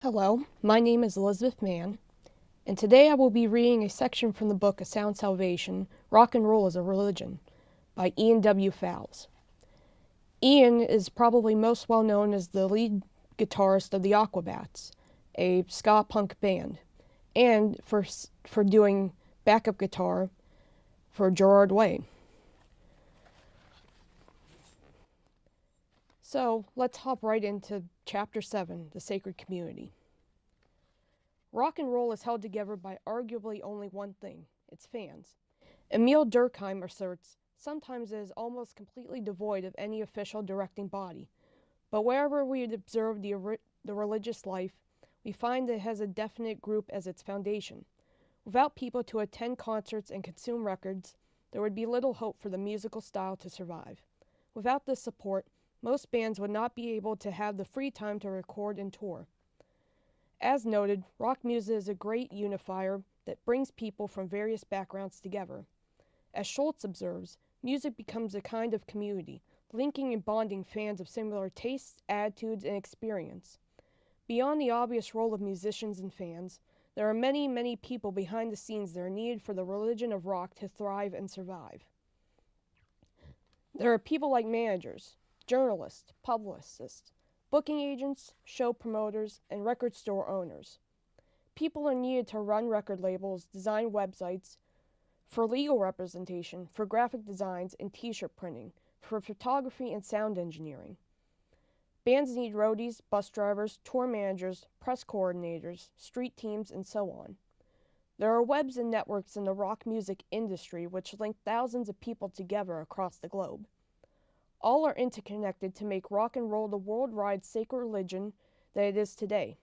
Hello, my name is Elizabeth Mann, and today I will be reading a section from the book A Sound Salvation, Rock and Roll as a Religion by Ian W. Fowles. Ian is probably most well known as the lead guitarist of the Aquabats, a ska punk band, and for doing backup guitar for Gerard Way. So let's hop right into Chapter 7, The Sacred Community. Rock and roll is held together by arguably only one thing, its fans. Emil Durkheim asserts, sometimes it is almost completely devoid of any official directing body. But wherever we observe the religious life, we find it has a definite group as its foundation. Without people to attend concerts and consume records, there would be little hope for the musical style to survive. Without this support, most bands would not be able to have the free time to record and tour. As noted, rock music is a great unifier that brings people from various backgrounds together. As Schultz observes, music becomes a kind of community, linking and bonding fans of similar tastes, attitudes, and experience. Beyond the obvious role of musicians and fans, there are many, many people behind the scenes that are needed for the religion of rock to thrive and survive. There are people like managers, journalists, publicists, booking agents, show promoters, and record store owners. People are needed to run record labels, design websites, for legal representation, for graphic designs and t-shirt printing, for photography and sound engineering. Bands need roadies, bus drivers, tour managers, press coordinators, street teams, and so on. There are webs and networks in the rock music industry which link thousands of people together across the globe. All are interconnected to make rock and roll the worldwide sacred religion that it is today.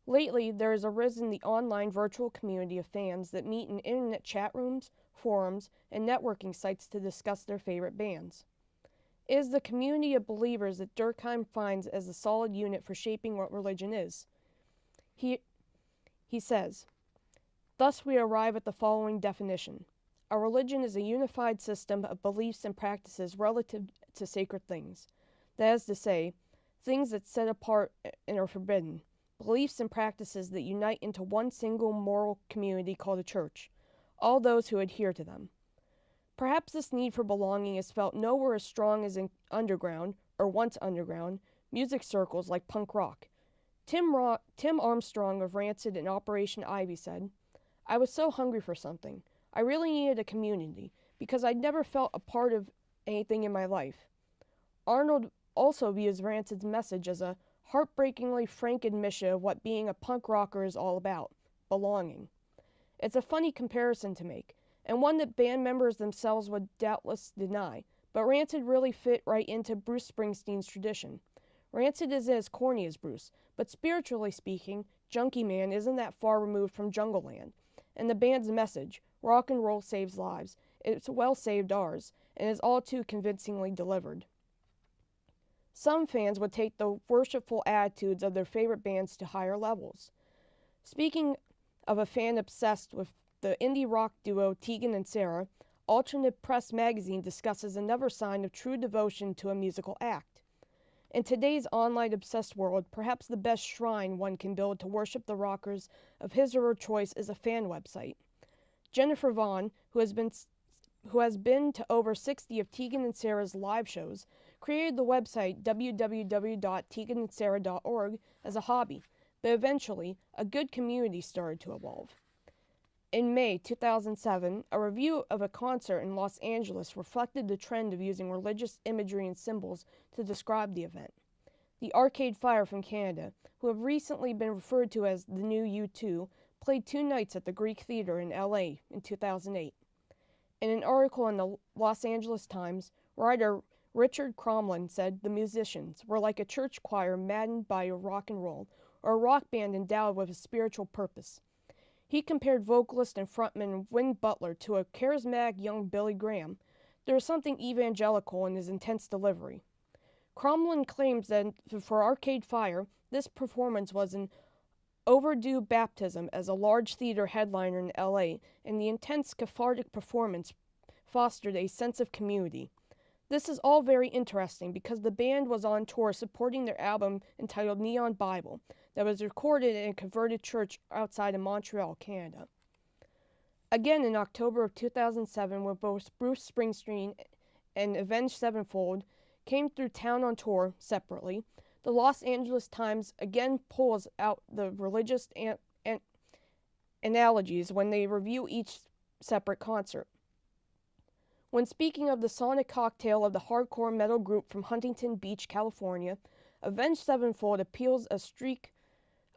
Lately, there has arisen the online virtual community of fans that meet in internet chat rooms, forums, and networking sites to discuss their favorite bands. It is the community of believers that Durkheim finds as a solid unit for shaping what religion is. He says, thus we arrive at the following definition. A religion is a unified system of beliefs and practices relative to sacred things. That is to say, things that set apart and are forbidden, beliefs and practices that unite into one single moral community called a church, all those who adhere to them. Perhaps this need for belonging is felt nowhere as strong as in underground, or once underground, music circles like punk rock. Tim Armstrong of Rancid and Operation Ivy said, I was so hungry for something. I really needed a community, because I'd never felt a part of anything in my life. Arnold also views Rancid's message as a heartbreakingly frank admission of what being a punk rocker is all about, belonging. It's a funny comparison to make, and one that band members themselves would doubtless deny, but Rancid really fit right into Bruce Springsteen's tradition. Rancid is as corny as Bruce, but spiritually speaking, Junkie Man isn't that far removed from Jungle Land, and the band's message, rock and roll saves lives, it's well saved ours, and is all too convincingly delivered. Some fans would take the worshipful attitudes of their favorite bands to higher levels. Speaking of a fan obsessed with the indie rock duo Tegan and Sara, Alternate Press magazine discusses another sign of true devotion to a musical act. In today's online obsessed world, perhaps the best shrine one can build to worship the rockers of his or her choice is a fan website. Jennifer Vaughn, who has been to over 60 of Tegan and Sara's live shows, created the website www.teganandsara.org as a hobby, but eventually, a good community started to evolve. In May 2007, a review of a concert in Los Angeles reflected the trend of using religious imagery and symbols to describe the event. The Arcade Fire from Canada, who have recently been referred to as the new U2, played 2 nights at the Greek Theater in LA in 2008. In an article in the Los Angeles Times, writer Richard Cromlin said the musicians were like a church choir maddened by rock and roll, or a rock band endowed with a spiritual purpose. He compared vocalist and frontman Win Butler to a charismatic young Billy Graham. There was something evangelical in his intense delivery. Cromlin claims that for Arcade Fire, this performance was an overdue baptism as a large theater headliner in LA, and the intense cathartic performance fostered a sense of community. This is all very interesting because the band was on tour supporting their album entitled Neon Bible that was recorded in a converted church outside of Montreal, Canada. Again in October of 2007, when both Bruce Springsteen and Avenged Sevenfold came through town on tour separately, the Los Angeles Times again pulls out the religious analogies when they review each separate concert. When speaking of the sonic cocktail of the hardcore metal group from Huntington Beach, California, Avenged Sevenfold appeals a streak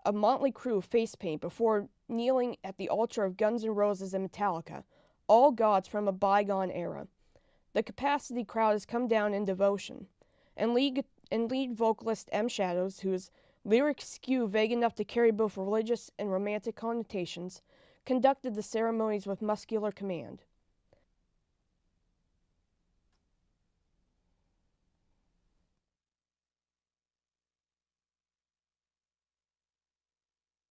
of Motley Crue face paint before kneeling at the altar of Guns N' Roses and Metallica, all gods from a bygone era. The capacity crowd has come down in devotion, and lead vocalist M. Shadows, whose lyrics skew vague enough to carry both religious and romantic connotations, conducted the ceremonies with muscular command.